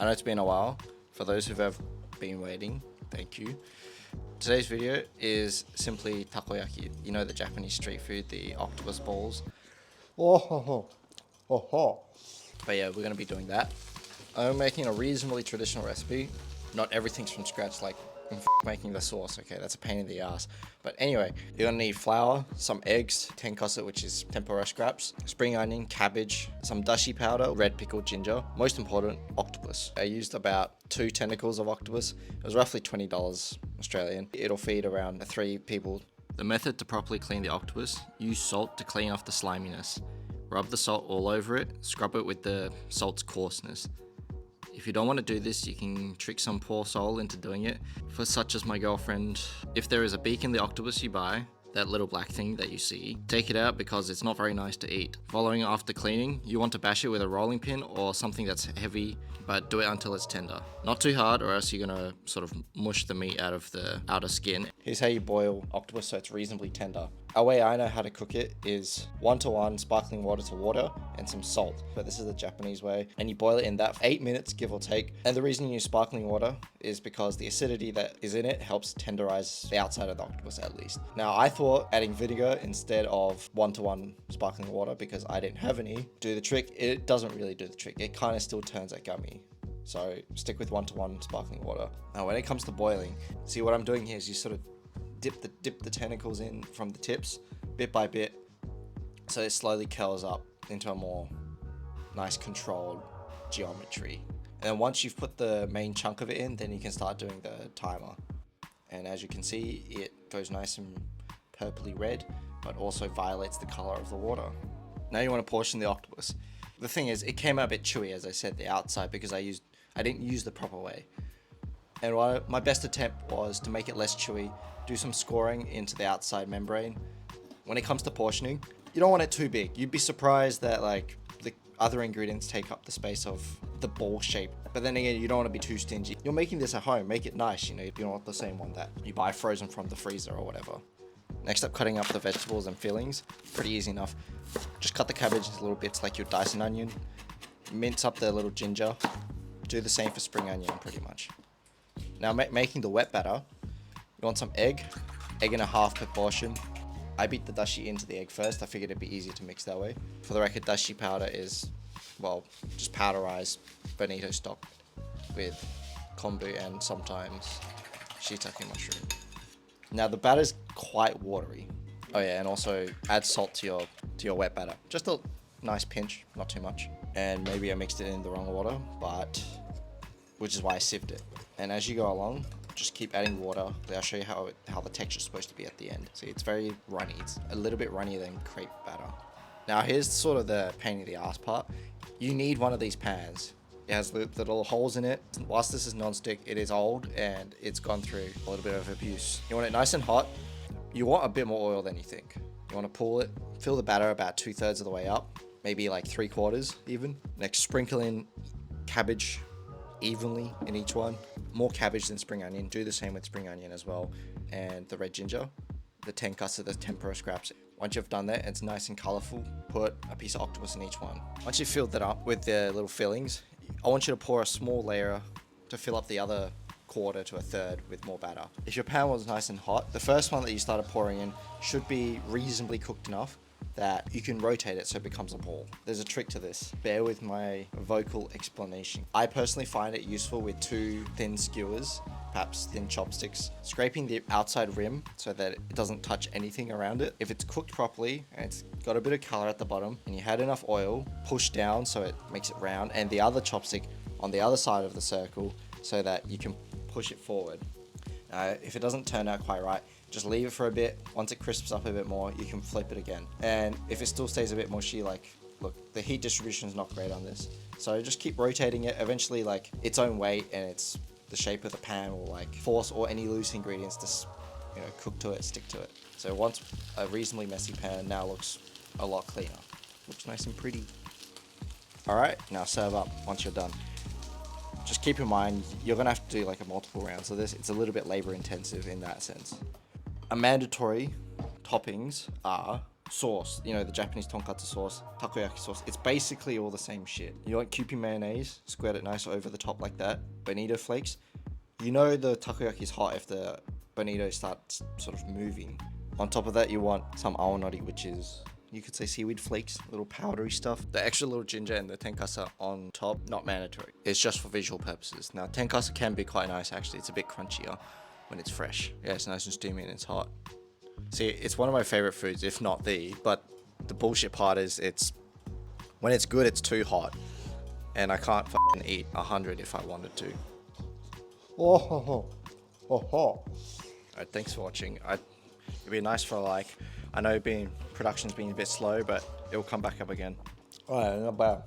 I know it's been a while. For those who have been waiting, thank you. Today's video is simply takoyaki. You know, the Japanese street food, the octopus balls. Oh ho ho. Oh ho. But yeah, we're gonna be doing that. I'm making a reasonably traditional recipe. Not everything's from scratch, like I'm making the sauce, okay? That's a pain in the ass. But anyway, you're gonna need flour, some eggs, tenkatsu, which is tempura scraps, spring onion, cabbage, some dashi powder, red pickled ginger, most important, octopus. I used about 2 tentacles of octopus. It was roughly $20 Australian. It'll feed around 3 people. The method to properly clean the octopus: use salt to clean off the sliminess. Rub the salt all over it, scrub it with the salt's coarseness. If you don't want to do this, you can trick some poor soul into doing it. For such as my girlfriend, if there is a beak in the octopus you buy, that little black thing that you see, take it out because it's not very nice to eat. Following after cleaning, you want to bash it with a rolling pin or something that's heavy, but do it until it's tender. Not too hard, or else you're gonna sort of mush the meat out of the outer skin. Here's how you boil octopus so it's reasonably tender. A way I know how to cook it is 1-to-1 sparkling water to water and some salt. But this is the Japanese way. And you boil it in that for 8 minutes, give or take. And the reason you use sparkling water is because the acidity that is in it helps tenderize the outside of the octopus at least. Now I thought adding vinegar instead of 1-to-1 sparkling water, because I didn't have any, do the trick. It doesn't really do the trick. It kind of still turns out gummy. So stick with 1-to-1 sparkling water. Now when it comes to boiling, see what I'm doing here is you sort of dip the tentacles in from the tips bit by bit, so it slowly curls up into a more nice controlled geometry. And then once you've put the main chunk of it in, then you can start doing the timer. And as you can see, it goes nice and purpley red, but also violates the color of the water. Now you want to portion the octopus. The thing is, it came out a bit chewy, as I said, the outside, because I didn't use the proper way. And my best attempt was to make it less chewy, do some scoring into the outside membrane. When it comes to portioning, you don't want it too big. You'd be surprised that like the other ingredients take up the space of the ball shape. But then again, you don't want to be too stingy. You're making this at home, make it nice, you know, you don't want the same one that you buy frozen from the freezer or whatever. Next up, cutting up the vegetables and fillings. Pretty easy enough. Just cut the cabbage into little bits like you'd dice an onion. Mince up the little ginger. Do the same for spring onion pretty much. Now making the wet batter, you want some egg and a half per portion. I beat the dashi into the egg first. I figured it'd be easier to mix that way. For the record, dashi powder is, well, just powderized bonito stock with kombu and sometimes shiitake mushroom. Now the batter's quite watery. Oh yeah, and also add salt to your wet batter. Just a nice pinch, not too much. And maybe I mixed it in the wrong water, which is why I sieved it. And as you go along, just keep adding water. I'll show you how the texture is supposed to be at the end. See, it's very runny. It's a little bit runnier than crepe batter. Now here's sort of the pain in the ass part. You need one of these pans. It has the little holes in it. Whilst this is non-stick, it is old and it's gone through a little bit of abuse. You want it nice and hot. You want a bit more oil than you think. You want to pull it, fill the batter about 2/3 of the way up, maybe like 3/4 even. Next, sprinkle in cabbage evenly in each one. More cabbage than spring onion. Do the same with spring onion as well. And the red ginger, the tenkatsu, the tempura scraps. Once you've done that, it's nice and colorful. Put a piece of octopus in each one. Once you've filled that up with the little fillings, I want you to pour a small layer to fill up the other 1/4 to 1/3 with more batter. If your pan was nice and hot, the first one that you started pouring in should be reasonably cooked enough that you can rotate it so it becomes a ball. There's a trick to this. Bear with my vocal explanation. I personally find it useful with 2 thin skewers, perhaps thin chopsticks, scraping the outside rim so that it doesn't touch anything around it. If it's cooked properly and it's got a bit of color at the bottom and you had enough oil, push down so it makes it round, and the other chopstick on the other side of the circle so that you can push it forward. If it doesn't turn out quite right, just leave it for a bit. Once it crisps up a bit more, you can flip it again. And if it still stays a bit mushy, like, look, the heat distribution is not great on this. So just keep rotating it. Eventually, like, its own weight and the shape of the pan will like force or any loose ingredients to, you know, cook to it, stick to it. So once a reasonably messy pan now looks a lot cleaner. Looks nice and pretty. All right, now serve up once you're done. Just keep in mind, you're gonna have to do like a multiple rounds of this. It's a little bit labor intensive in that sense. A mandatory toppings are sauce, you know, the Japanese tonkatsu sauce, takoyaki sauce, it's basically all the same shit. You like Kewpie mayonnaise, squared it nice over the top like that, bonito flakes. You know the takoyaki is hot if the bonito starts sort of moving. On top of that, you want some aonori, which is, you could say, seaweed flakes, little powdery stuff. The extra little ginger and the tenkasa on top, not mandatory. It's just for visual purposes. Now, tenkasa can be quite nice, actually. It's a bit crunchier when it's fresh. Yeah, it's nice and steamy and it's hot. See, it's one of my favorite foods, if not the, but the bullshit part is when it's good, it's too hot. And I can't fucking eat 100 if I wanted to. Oh, ho, ho. Oh, ho. Alright, thanks for watching. It'd be nice for a like. I know production's been a bit slow, but it'll come back up again. Alright, not bad.